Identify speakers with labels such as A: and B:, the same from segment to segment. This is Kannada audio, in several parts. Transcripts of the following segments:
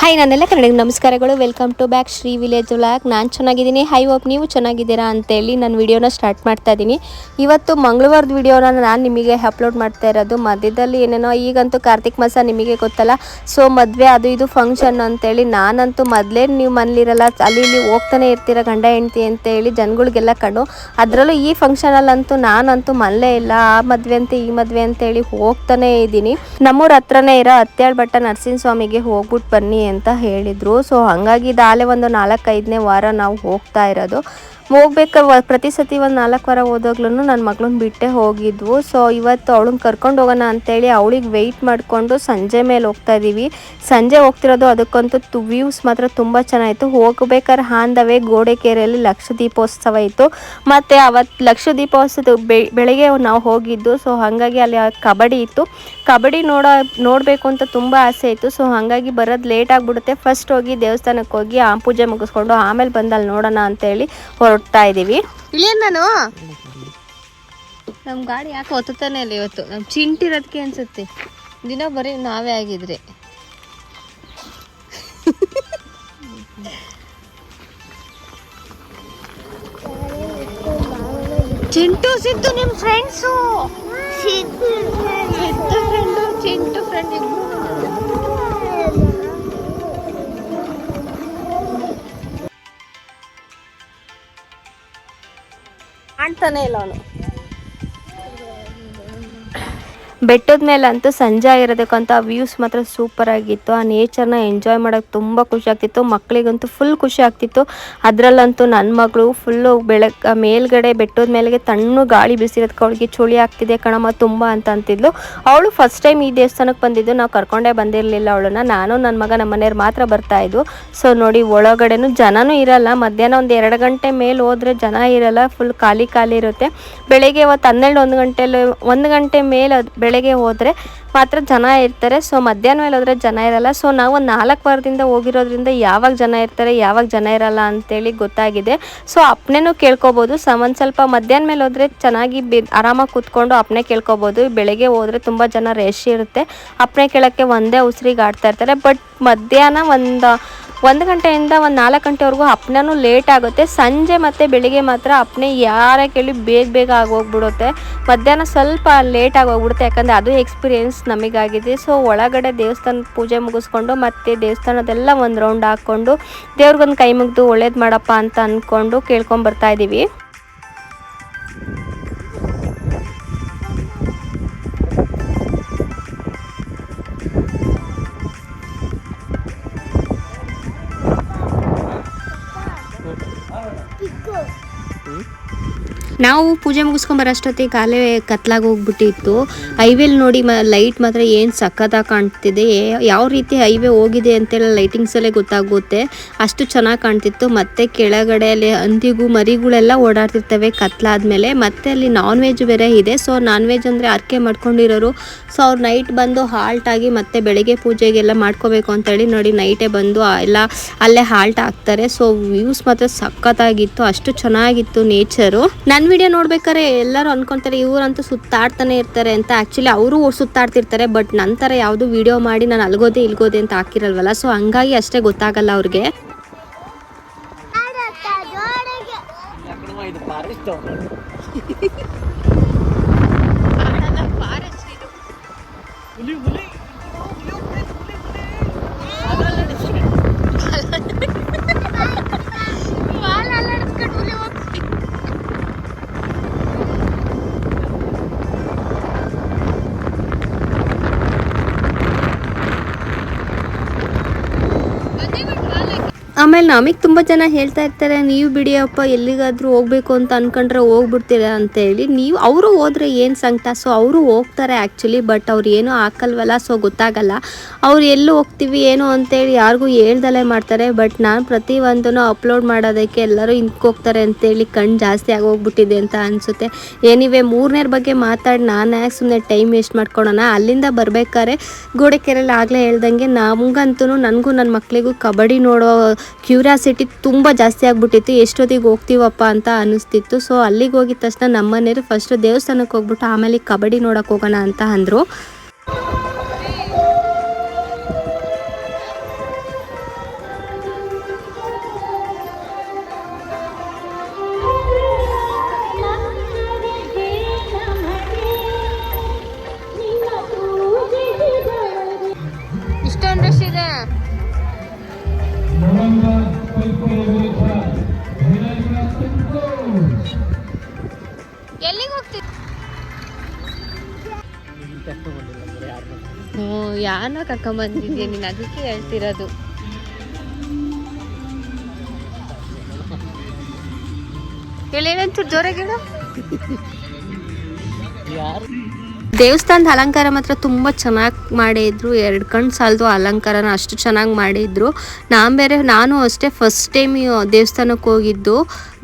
A: ಹಾಯ್ ನನ್ನೆಲ್ಲ ಕನ್ನಡಿಗ ನಮಸ್ಕಾರಗಳು. Welcome to back Shri village vlog. ನಾನು ಚೆನ್ನಾಗಿದ್ದೀನಿ. ಹೈ ಹೋಪ್ ನೀವು ಚೆನ್ನಾಗಿದ್ದೀರಾ ಅಂತೇಳಿ ನಾನು ವಿಡಿಯೋನ ಸ್ಟಾರ್ಟ್ ಮಾಡ್ತಾ ಇದ್ದೀನಿ. ಇವತ್ತು ಮಂಗಳವಾರದ ವಿಡಿಯೋನ ನಾನು ನಿಮಗೆ ಅಪ್ಲೋಡ್ ಮಾಡ್ತಾ ಇರೋದು. ಮಧ್ಯದಲ್ಲಿ ಏನೇನೋ ಈಗಂತೂ ಕಾರ್ತಿಕ್ ಮಾಸ ನಿಮಗೆ ಗೊತ್ತಲ್ಲ, ಸೊ ಮದುವೆ ಅದು ಇದು ಫಂಕ್ಷನ್ ಅಂತೇಳಿ ನಾನಂತೂ ಮೊದಲೇ ನೀವು ಮನೇಲಿರಲ್ಲ ಅಲ್ಲಿ ಇಲ್ಲಿ ಹೋಗ್ತಾನೆ ಇರ್ತೀರ ಗಂಡ ಹೆಂಡ್ತಿ ಅಂತೇಳಿ ಜನಗಳಿಗೆಲ್ಲ ಕಣ್ಣು. ಅದರಲ್ಲೂ ಈ ಫಂಕ್ಷನಲ್ಲಂತೂ ನಾನಂತೂ ಮನೇಲೇ ಇಲ್ಲ. ಆ ಮದುವೆ ಅಂತ ಈ ಮದುವೆ ಅಂತೇಳಿ ಹೋಗ್ತಾನೇ ಇದ್ದೀನಿ. ನಮ್ಮೂರ ಹತ್ರನೇ ಇರೋ ಹತ್ಯಾಳ ಬೆಟ್ಟ ನರಸಿಂಹಸ್ವಾಮಿಗೆ ಹೋಗ್ಬಿಟ್ಟು ಬನ್ನಿ ಅಂತ ಹೇಳಿದ್ರು. ಸೊ ಹಾಗಾಗಿ ಇದಾಲೆ ಒಂದು 4-5ನೇ ವಾರ ನಾವು ಹೋಗ್ತಾ ಇರೋದು. ಹೋಗ್ಬೇಕಾದ್ರೆ ಪ್ರತಿ ಸತಿ ಒಂದು 4 ವಾರ ಹೋದಾಗ್ಲೂ ನನ್ನ ಮಗಳನ್ನ ಬಿಟ್ಟೆ ಹೋಗಿದ್ವು. ಸೊ ಇವತ್ತು ಅವಳನ್ನ ಕರ್ಕೊಂಡು ಹೋಗೋಣ ಅಂತೇಳಿ ಅವಳಿಗೆ ವೆಯ್ಟ್ ಮಾಡಿಕೊಂಡು ಸಂಜೆ ಮೇಲೆ ಹೋಗ್ತಾ ಇದ್ದೀವಿ. ಸಂಜೆ ಹೋಗ್ತಿರೋದು, ಅದಕ್ಕಂತೂ ವ್ಯೂಸ್ ಮಾತ್ರ ತುಂಬ ಚೆನ್ನಾಗಿತ್ತು. ಹೋಗ್ಬೇಕಾದ್ರೆ ಹಾಂದವೇ ಗೋಡೆಕೆರೆಯಲ್ಲಿ ಲಕ್ಷ ದೀಪೋತ್ಸವ ಇತ್ತು. ಮತ್ತು ಅವತ್ತು ಲಕ್ಷ ದೀಪೋತ್ಸವ ಬೆಳಗ್ಗೆ ನಾವು ಹೋಗಿದ್ದು. ಸೊ ಹಾಗಾಗಿ ಅಲ್ಲಿ ಕಬಡ್ಡಿ ಇತ್ತು. ಕಬಡ್ಡಿ ನೋಡಬೇಕು ಅಂತ ತುಂಬ ಆಸೆ ಇತ್ತು. ಸೊ ಹಾಗಾಗಿ ಬರೋದು ಲೇಟ್ ಆಗಿಬಿಡುತ್ತೆ. ಫಸ್ಟ್ ಹೋಗಿ ದೇವಸ್ಥಾನಕ್ಕೆ ಹೋಗಿ ಪೂಜೆ ಮುಗಿಸ್ಕೊಂಡು ಆಮೇಲೆ ಬಂದು ಅಲ್ಲಿ ನೋಡೋಣ ಅಂತೇಳಿ ಹೊರಡ್ತಾ ಇದ್ದೀವಿ. ಇಲ್ಲೇನು ನಾನು ನಮ್ಮ ಗಾಡಿ ಯಾಕೆ ಒತ್ತಾನೆ ಇಲ್ಲ ಇವತ್ತು. ನಮ್ಮ ಚಿಂಟಿರೋದಕ್ಕೆ ಅನ್ಸುತ್ತೆ. ದಿನ ಬರೀ ನಾವೇ ಆಗಿದ್ರೆ. ಚಿಂಟು ಸಿದ್ದು ನಿಮ್ಮ ಫ್ರೆಂಡ್ಸು. ಚಿಂಟು ಫ್ರೆಂಡ್ ಇಬ್ರು ಕಾಣ್ತಾನೆ ಇಲ್ಲ ಅವನು. ಬೆಟ್ಟದ ಮೇಲೆ ಅಂತೂ ಸಂಜೆ ಆಗಿರೋದಕ್ಕಂತ ವ್ಯೂಸ್ ಮಾತ್ರ ಸೂಪರ್ ಆಗಿತ್ತು. ಆ ನೇಚರ್ನ ಎಂಜಾಯ್ ಮಾಡೋಕ್ಕೆ ತುಂಬ ಖುಷಿ ಆಗ್ತಿತ್ತು. ಮಕ್ಕಳಿಗಂತೂ ಫುಲ್ ಖುಷಿ ಆಗ್ತಿತ್ತು. ಅದರಲ್ಲಂತೂ ನನ್ನ ಮಗಳು ಫುಲ್ಲು ಮೇಲ್ಗಡೆ ಬೆಟ್ಟದ ಮೇಲೆಗೆ ತಣ್ಣು ಗಾಳಿ ಬಿಸಿರೋದಕ್ಕೆ ಅವಳಿಗೆ ಚಳಿ ಆಗ್ತಿದೆ ಕಣಮ್ಮ ತುಂಬ ಅಂತ ಅಂತಿದ್ಲು. ಅವಳು ಫಸ್ಟ್ ಟೈಮ್ ಈ ದೇವಸ್ಥಾನಕ್ಕೆ ಬಂದಿದ್ದು. ನಾವು ಕರ್ಕೊಂಡೇ ಬಂದಿರಲಿಲ್ಲ ಅವಳನ್ನ. ನಾನು ನನ್ನ ಮಗ ನಮ್ಮ ಮನೆಯವ್ರು ಮಾತ್ರ ಬರ್ತಾಯಿದ್ವು. ಸೊ ನೋಡಿ, ಒಳಗಡೆನೂ ಜನನೂ ಇರಲ್ಲ. ಮಧ್ಯಾಹ್ನ ಒಂದು 2 ಗಂಟೆ ಮೇಲೆ ಹೋದರೆ ಜನ ಇರಲ್ಲ, ಫುಲ್ ಖಾಲಿ ಇರುತ್ತೆ. ಬೆಳಗ್ಗೆ 12-1 ಗಂಟೆಲಿ 1 ಗಂಟೆ ಮೇಲೆ ಬೆಳಗ್ಗೆ ಹೋದರೆ ಮಾತ್ರ ಜನ ಇರ್ತಾರೆ. ಸೊ ಮಧ್ಯಾಹ್ನ ಮೇಲೆ ಹೋದರೆ ಜನ ಇರಲ್ಲ. ಸೊ ನಾವು ಒಂದು 4 ವಾರದಿಂದ ಹೋಗಿರೋದ್ರಿಂದ ಯಾವಾಗ ಜನ ಇರ್ತಾರೆ ಯಾವಾಗ ಜನ ಇರಲ್ಲ ಅಂತೇಳಿ ಗೊತ್ತಾಗಿದೆ. ಸೊ ಅಪ್ಪನೇನೂ ಕೇಳ್ಕೊಬೋದು. ಒಂದು ಸ್ವಲ್ಪ ಮಧ್ಯಾಹ್ನ ಮೇಲೆ ಹೋದರೆ ಚೆನ್ನಾಗಿ ಆರಾಮಾಗಿ ಕೂತ್ಕೊಂಡು ಅಪ್ಪನೇ ಕೇಳ್ಕೊಬೋದು. ಬೆಳಗ್ಗೆ ಹೋದರೆ ತುಂಬ ಜನ ರಶ್ ಇರುತ್ತೆ. ಅಪ್ಪನೇ ಕೇಳೋಕ್ಕೆ ಒಂದೇ ಉಸಿರಿಗೆ ಆಡ್ತಾ ಇರ್ತಾರೆ. ಬಟ್ ಮಧ್ಯಾಹ್ನ 1 ಗಂಟೆಯಿಂದ 4 ಗಂಟೆವರೆಗೂ ಅಪ್ಪನೂ ಲೇಟ್ ಆಗುತ್ತೆ. ಸಂಜೆ ಮತ್ತು ಬೆಳಿಗ್ಗೆ ಮಾತ್ರ ಅಪ್ಪನೇ ಯಾರೇ ಕೇಳಿ ಬೇಗ ಆಗೋಗ್ಬಿಡುತ್ತೆ. ಮಧ್ಯಾಹ್ನ ಸ್ವಲ್ಪ ಲೇಟ್ ಆಗೋಗ್ಬಿಡುತ್ತೆ. ಯಾಕಂದರೆ ಅದು ಎಕ್ಸ್ಪೀರಿಯೆನ್ಸ್ ನಮಗಾಗಿದೆ. ಸೊ ಒಳಗಡೆ ದೇವಸ್ಥಾನದ ಪೂಜೆ ಮುಗಿಸ್ಕೊಂಡು ಮತ್ತು ದೇವಸ್ಥಾನದೆಲ್ಲ ಒಂದು ರೌಂಡ್ ಹಾಕ್ಕೊಂಡು ದೇವ್ರಿಗೊಂದು ಕೈ ಮುಗಿದು ಒಳ್ಳೇದು ಮಾಡಪ್ಪ ಅಂತ ಅಂದ್ಕೊಂಡು ಕೇಳ್ಕೊಂಬರ್ತಾಯಿದ್ದೀವಿ. ನಾವು ಪೂಜೆ ಮುಗಿಸ್ಕೊಂಬರೋಷ್ಟೊತ್ತಿಗೆ ಕಾಲೇ ಕತ್ಲಾಗಿ ಹೋಗ್ಬಿಟ್ಟಿತ್ತು. ಹೈವೇಲಿ ನೋಡಿ ಲೈಟ್ ಮಾತ್ರ ಏನು ಸಖತ್ತಾಗಿ ಕಾಣ್ತಿದೆ. ಯಾವ ರೀತಿ ಹೈವೇ ಹೋಗಿದೆ ಅಂತೆಲ್ಲ ಲೈಟಿಂಗ್ಸಲ್ಲೇ ಗೊತ್ತಾಗುತ್ತೆ. ಅಷ್ಟು ಚೆನ್ನಾಗಿ ಕಾಣ್ತಿತ್ತು. ಮತ್ತು ಕೆಳಗಡೆ ಅಲ್ಲಿ ಹಂದಿಗೂ ಮರಿಗಳೆಲ್ಲ ಓಡಾಡ್ತಿರ್ತವೆ ಕತ್ಲಾದ್ಮೇಲೆ. ಮತ್ತು ಅಲ್ಲಿ ನಾನ್ ವೆಜ್ ಬೇರೆ ಇದೆ. ಸೊ ನಾನ್ ವೆಜ್ ಅಂದರೆ ಅರ್ಕೆ ಮಾಡ್ಕೊಂಡಿರೋರು. ಸೊ ಅವ್ರು ನೈಟ್ ಬಂದು ಹಾಲ್ಟ್ ಆಗಿ ಮತ್ತೆ ಬೆಳಗ್ಗೆ ಪೂಜೆಗೆಲ್ಲ ಮಾಡ್ಕೋಬೇಕು ಅಂತೇಳಿ ನೋಡಿ ನೈಟೇ ಬಂದು ಎಲ್ಲ ಅಲ್ಲೇ ಹಾಲ್ಟ್ ಆಗ್ತಾರೆ. ಸೊ ವ್ಯೂಸ್ ಮಾತ್ರ ಸಖತ್ತಾಗಿತ್ತು. ಅಷ್ಟು ಚೆನ್ನಾಗಿತ್ತು ನೇಚರು. ನನ್ನ ವಿಡಿಯೋ ನೋಡ್ಬೇಕಾದ್ರೆ ಎಲ್ಲರೂ ಅನ್ಕೊಂತಾರೆ ಇವರಂತೂ ಸುತ್ತಾಡ್ತಾನೆ ಇರ್ತಾರೆ ಅಂತ. ಆ್ಯಕ್ಚುಲಿ ಅವರು ಸುತ್ತಾಡ್ತಿರ್ತಾರೆ. ಬಟ್ ನಂತರ ಯಾವುದು ವಿಡಿಯೋ ಮಾಡಿ ನಾನು ಅಲ್ಗೋದೆ ಇಲ್ಗೋದೆ ಅಂತ ಹಾಕಿರಲ್ವಲ್ಲ. ಸೊ ಹಂಗಾಗಿ ಅಷ್ಟೇ ಗೊತ್ತಾಗಲ್ಲ ಅವ್ರಿಗೆ. ಆಮೇಲೆ ನಮಗೆ ತುಂಬ ಜನ ಹೇಳ್ತಾ ಇರ್ತಾರೆ, ನೀವು ಬಿಡಿಯಪ್ಪ ಎಲ್ಲಿಗಾದರೂ ಹೋಗಬೇಕು ಅಂತ ಅಂದ್ಕೊಂಡ್ರೆ ಹೋಗ್ಬಿಡ್ತೀರ ಅಂತೇಳಿ. ಅವರು ಹೋದರೆ ಏನು ಸಂಕಟ. ಸೊ ಅವರು ಹೋಗ್ತಾರೆ ಆ್ಯಕ್ಚುಲಿ. ಬಟ್ ಅವ್ರು ಏನೂ ಹಾಕಲ್ವಲ್ಲ. ಸೊ ಗೊತ್ತಾಗಲ್ಲ ಅವ್ರು ಎಲ್ಲೂ ಹೋಗ್ತೀವಿ ಏನು ಅಂತೇಳಿ ಯಾರಿಗೂ ಹೇಳ್ದಲ್ಲೇ ಮಾಡ್ತಾರೆ. ಬಟ್ ನಾನು ಪ್ರತಿಯೊಂದನ್ನು ಅಪ್ಲೋಡ್ ಮಾಡೋದಕ್ಕೆ ಎಲ್ಲರೂ ಹೋಗ್ತಾರೆ ಅಂತೇಳಿ ಕಣ್ಣು ಜಾಸ್ತಿ ಆಗೋಗ್ಬಿಟ್ಟಿದೆ ಅಂತ ಅನಿಸುತ್ತೆ. ಏನಿವೆ 3ನೇ ಬಗ್ಗೆ ಮಾತಾಡಿ ನಾನು ಯಾಕೆ ಸುಮ್ಮನೆ ಟೈಮ್ ವೇಸ್ಟ್ ಮಾಡ್ಕೊಳೋಣ. ಅಲ್ಲಿಂದ ಬರಬೇಕಾದ್ರೆ ಗೋಡೆಕೆರೆಯಲ್ಲಿ ಆಗಲೇ ಹೇಳ್ದಂಗೆ ನಮಗಂತೂ ನನಗೂ ನನ್ನ ಮಕ್ಕಳಿಗೂ ಕಬಡ್ಡಿ ನೋಡೋ ಕ್ಯೂರಿಯಾಸಿಟಿ ತುಂಬ ಜಾಸ್ತಿ ಆಗಿಬಿಟ್ಟಿತ್ತು. ಎಷ್ಟೊತ್ತಿಗೆ ಹೋಗ್ತೀವಪ್ಪ ಅಂತ ಅನ್ನಿಸ್ತಿತ್ತು. ಸೊ ಅಲ್ಲಿಗೆ ಹೋಗಿದ ತಕ್ಷಣ ನಮ್ಮನೆಯವರು ಫಸ್ಟು ದೇವಸ್ಥಾನಕ್ಕೆ ಹೋಗ್ಬಿಟ್ಟು ಆಮೇಲೆ ಕಬಡ್ಡಿ ನೋಡೋಕೆ ಹೋಗೋಣ ಅಂತ ಅಂದರು. ಯಾರನ್ನ ಕರ್ಕೊಂಬಂದಿದ್ಯಾ ನೀನು, ಅದಕ್ಕೆ ಹೇಳ್ತಿರೋದು. ಹೇಳೇನಂತ ಜೋರಾಗಿ ಹೇಳು. ದೇವಸ್ಥಾನದ ಅಲಂಕಾರ ಮಾತ್ರ ತುಂಬ ಚೆನ್ನಾಗಿ ಮಾಡಿದ್ರು. 2 ಕಣ್ಣು ಸಾಲದು ಅಲಂಕಾರನ ಅಷ್ಟು ಚೆನ್ನಾಗಿ ಮಾಡಿದ್ರು. ನಾನು ಅಷ್ಟೇ ಫಸ್ಟ್ ಟೈಮ್ ದೇವಸ್ಥಾನಕ್ಕೆ ಹೋಗಿದ್ದು.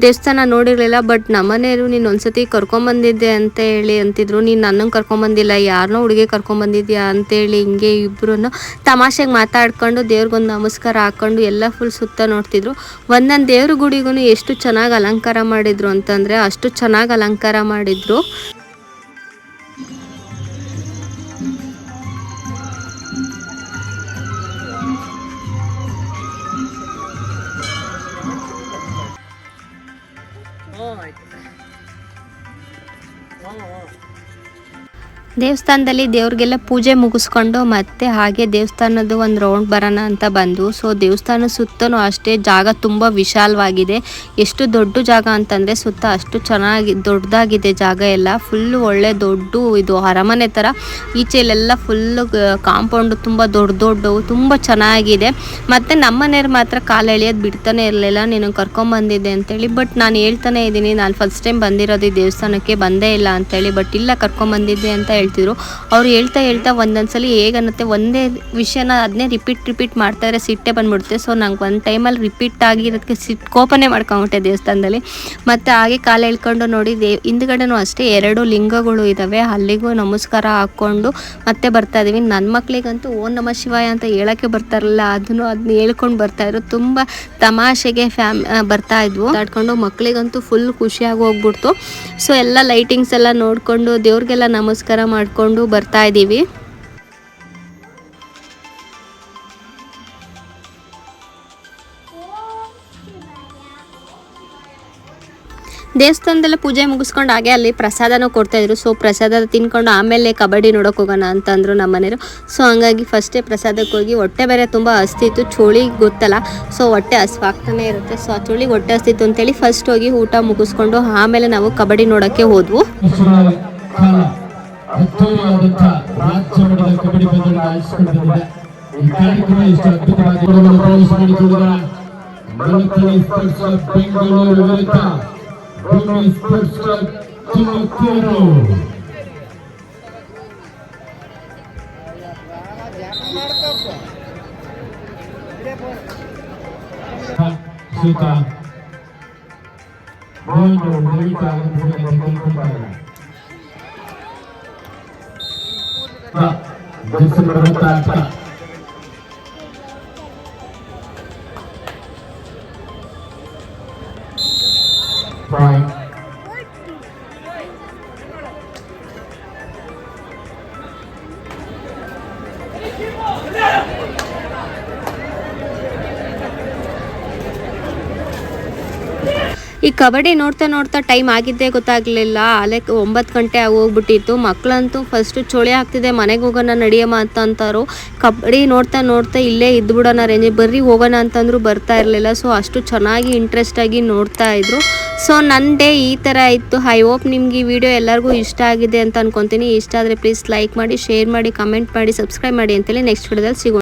A: ದೇವಸ್ಥಾನ ನೋಡಿರಲಿಲ್ಲ. ಬಟ್ ನಮ್ಮನೆಯವರು ನೀನು ಒಂದ್ಸತಿ ಕರ್ಕೊಂಬಂದಿದ್ದೆ ಅಂತ ಹೇಳಿ ಅಂತಿದ್ರು. ನೀನು ನನ್ನನ್ನು ಕರ್ಕೊಂಬಂದಿಲ್ಲ, ಯಾರನ್ನೋ ಹುಡುಗಿ ಕರ್ಕೊಂಬಂದಿದ್ಯಾ ಅಂತೇಳಿ ಹಿಂಗೆ ಇಬ್ಬರೂ ತಮಾಷೆಗೆ ಮಾತಾಡ್ಕೊಂಡು ದೇವ್ರಿಗೊಂದು ನಮಸ್ಕಾರ ಹಾಕ್ಕೊಂಡು ಎಲ್ಲ ಫುಲ್ ಸುತ್ತ ನೋಡ್ತಿದ್ರು. ಒಂದೊಂದು ದೇವ್ರ ಗುಡಿಗೂ ಎಷ್ಟು ಚೆನ್ನಾಗಿ ಅಲಂಕಾರ ಮಾಡಿದ್ರು ಅಂತಂದರೆ ಅಷ್ಟು ಚೆನ್ನಾಗಿ ಅಲಂಕಾರ ಮಾಡಿದ್ರು. ದೇವಸ್ಥಾನದಲ್ಲಿ ದೇವ್ರಿಗೆಲ್ಲ ಪೂಜೆ ಮುಗಿಸ್ಕೊಂಡು ಮತ್ತೆ ಹಾಗೆ ದೇವಸ್ಥಾನದ ಒಂದು ರೌಂಡ್ ಬರೋಣ ಅಂತ ಬಂದು. ಸೊ ದೇವಸ್ಥಾನ ಸುತ್ತಲೂ ಅಷ್ಟೇ ಜಾಗ ತುಂಬ ವಿಶಾಲವಾಗಿದೆ. ಎಷ್ಟು ದೊಡ್ಡ ಜಾಗ ಅಂತಂದರೆ ಸುತ್ತ ಅಷ್ಟು ಚೆನ್ನಾಗಿ ದೊಡ್ಡದಾಗಿದೆ ಜಾಗ ಎಲ್ಲ. ಫುಲ್ಲು ಒಳ್ಳೆ ದೊಡ್ಡ ಇದು ಅರಮನೆ ಥರ. ಈಚೆಲೆಲ್ಲ ಫುಲ್ಲು ಕಾಂಪೌಂಡು ತುಂಬ ದೊಡ್ಡವು ತುಂಬ ಚೆನ್ನಾಗಿದೆ. ಮತ್ತು ನಮ್ಮನೆಯವ್ರು ಮಾತ್ರ ಕಾಲು ಎಳೆಯೋದು ಬಿಡ್ತಾನೆ ಇರಲಿಲ್ಲ, ನೀನು ಕರ್ಕೊಂಬಂದಿದ್ದೆ ಅಂತೇಳಿ. ಬಟ್ ನಾನು ಹೇಳ್ತಾನೆ ಇದ್ದೀನಿ, ನಾನು ಫಸ್ಟ್ ಟೈಮ್ ಬಂದಿರೋದು ಈ ದೇವಸ್ಥಾನಕ್ಕೆ, ಬಂದೇ ಇಲ್ಲ ಅಂತೇಳಿ. ಬಟ್ ಇಲ್ಲ ಕರ್ಕೊಂಬಂದಿದ್ದೆ ಅಂತ ಹೇಳ್ತಿದ್ರು. ಅವ್ರು ಹೇಳ್ತಾ ಒಂದೊಂದ್ಸಲಿ ಹೇಗನ್ನುತ್ತೆ ಒಂದೇ ವಿಷಯನ ಅದನ್ನೇ ರಿಪೀಟ್ ಮಾಡ್ತಾಯಿದ್ರೆ ಸಿಟ್ಟೆ ಬಂದ್ಬಿಡುತ್ತೆ. ಸೊ ನಂಗೆ ಒಂದು ಟೈಮಲ್ಲಿ ರಿಪೀಟ್ ಆಗಿರೋದಕ್ಕೆ ಕೋಪನೇ ಮಾಡ್ಕೊಂಬಿಟ್ಟೆ ದೇವಸ್ಥಾನದಲ್ಲಿ. ಮತ್ತು ಹಾಗೆ ಕಾಲು ಎಳ್ಕೊಂಡು ನೋಡಿ ಹಿಂದ್ಗಡೆನೂ ಅಷ್ಟೇ 2 ಲಿಂಗಗಳು ಇದ್ದಾವೆ, ಅಲ್ಲಿಗೂ ನಮಸ್ಕಾರ ಹಾಕ್ಕೊಂಡು ಮತ್ತೆ ಬರ್ತಾ ಇದೀವಿ. ನನ್ನ ಮಕ್ಳಿಗಂತೂ ಓಂ ನಮಃ ಶಿವಾಯ ಅಂತ ಹೇಳೋಕ್ಕೆ ಬರ್ತಾರಲ್ಲ, ಅದನ್ನ ಹೇಳ್ಕೊಂಡು ಬರ್ತಾಯಿದ್ರು. ತುಂಬ ತಮಾಷೆಗೆ ಬರ್ತಾ ಇದ್ವು ಆಡ್ಕೊಂಡು. ಮಕ್ಳಿಗಂತೂ ಫುಲ್ ಖುಷಿಯಾಗಿ ಹೋಗ್ಬಿಡ್ತು. ಸೊ ಎಲ್ಲ ಲೈಟಿಂಗ್ಸ್ ಎಲ್ಲ ನೋಡಿಕೊಂಡು ದೇವ್ರಿಗೆಲ್ಲ ನಮಸ್ಕಾರ ಮಾಡಿಕೊಂಡು ಬರ್ತಾ ಇದ್ದೀವಿ. ದೇವಸ್ಥಾನದಲ್ಲ ಪೂಜೆ ಮುಗಿಸ್ಕೊಂಡು ಹಾಗೆ ಅಲ್ಲಿ ಪ್ರಸಾದನೂ ಕೊಡ್ತಾಯಿದ್ರು. ಸೊ ಪ್ರಸಾದ ತಿನ್ಕೊಂಡು ಆಮೇಲೆ ಕಬಡ್ಡಿ ನೋಡೋಕೆ ಹೋಗೋಣ ಅಂತಂದರು ನಮ್ಮನೆಯವರು. ಸೊ ಹಂಗಾಗಿ ಫಸ್ಟೇ ಪ್ರಸಾದಕ್ಕೆ ಹೋಗಿ ಹೊಟ್ಟೆ ಬೇರೆ ತುಂಬ ಹಸ್ತಿತ್ತು, ಚೋಳಿ ಗೊತ್ತಲ್ಲ, ಸೊ ಹೊಟ್ಟೆ ಹಸ್ವಾಗ್ತಾನೆ ಇರುತ್ತೆ. ಸೊ ಆ ಚೋಳಿಗೆ ಹೊಟ್ಟೆ ಹಸ್ತಿತ್ತು ಅಂತೇಳಿ ಫಸ್ಟ್ ಹೋಗಿ ಊಟ ಮುಗಿಸ್ಕೊಂಡು ಆಮೇಲೆ ನಾವು ಕಬಡ್ಡಿ ನೋಡೋಕ್ಕೆ ಹೋದ್ವು.
B: ಅದ್ಭುತವಾದಂಥ ರಾಜ್ಯ ಮಟ್ಟದ ಕಬಡ್ಡಿ ಪಂದ್ಯವನ್ನು ಆಯೋಜಿಸಿಕೊಂಡಿದೆ. ಈ ಕಾರ್ಯಕ್ರಮ ಇಷ್ಟು ಅದ್ಭುತವಾಗಿ ಮಾಡಿಕೊಂಡಿರುವ ಮಲಪಲ್ಲಿ ಸ್ಪೋರ್ಟ್ಸ್ ಕ್ಲಬ್ ಬೆಂಗಳೂರು ವಿರುದ್ಧ ಭೂಮಿ ಸ್ಪೋರ್ಟ್ಸ್ ಕ್ಲಬ್ ತುಮಕೂರು.
A: ಈ ಕಬಡ್ಡಿ ನೋಡ್ತಾ ಟೈಮ್ ಆಗಿದ್ದೇ ಗೊತ್ತಾಗಲಿಲ್ಲ. ಅಲ್ಲೇ 9 ಗಂಟೆ ಹೋಗ್ಬಿಟ್ಟಿತ್ತು. ಮಕ್ಕಳಂತೂ ಫಸ್ಟು ಚೋಳಿ ಆಗ್ತಿದೆ, ಮನೆಗೆ ಹೋಗೋಣ ನಡಿಯಮ್ಮ ಅಂತಾರು. ಕಬಡ್ಡಿ ನೋಡ್ತಾ ಇಲ್ಲೇ ಇದ್ಬಿಡೋಣ ರೇಂಜ್ ಬರ್ರಿ ಹೋಗೋಣ ಅಂತಂದ್ರು ಬರ್ತಾ ಇರಲಿಲ್ಲ. ಸೊ ಅಷ್ಟು ಚೆನ್ನಾಗಿ ಇಂಟ್ರೆಸ್ಟಾಗಿ ನೋಡ್ತಾ ಇದ್ರು. ಸೊ ನನ್ನ ಡೇ ಈ ಥರ ಇತ್ತು. ಐ ಹೋಪ್ ನಿಮ್ಗೆ ಈ ವಿಡಿಯೋ ಎಲ್ಲರಿಗೂ ಇಷ್ಟ ಆಗಿದೆ ಅಂತ ಅನ್ಕೊತೀನಿ. ಇಷ್ಟ ಆದರೆ ಪ್ಲೀಸ್ ಲೈಕ್ ಮಾಡಿ, ಶೇರ್ ಮಾಡಿ, ಕಮೆಂಟ್ ಮಾಡಿ, ಸಬ್ಸ್ಕ್ರೈಬ್ ಮಾಡಿ ಅಂತೇಳಿ ನೆಕ್ಸ್ಟ್ ವಿಡಿಯೋದಲ್ಲಿ ಸಿಗೋಣ.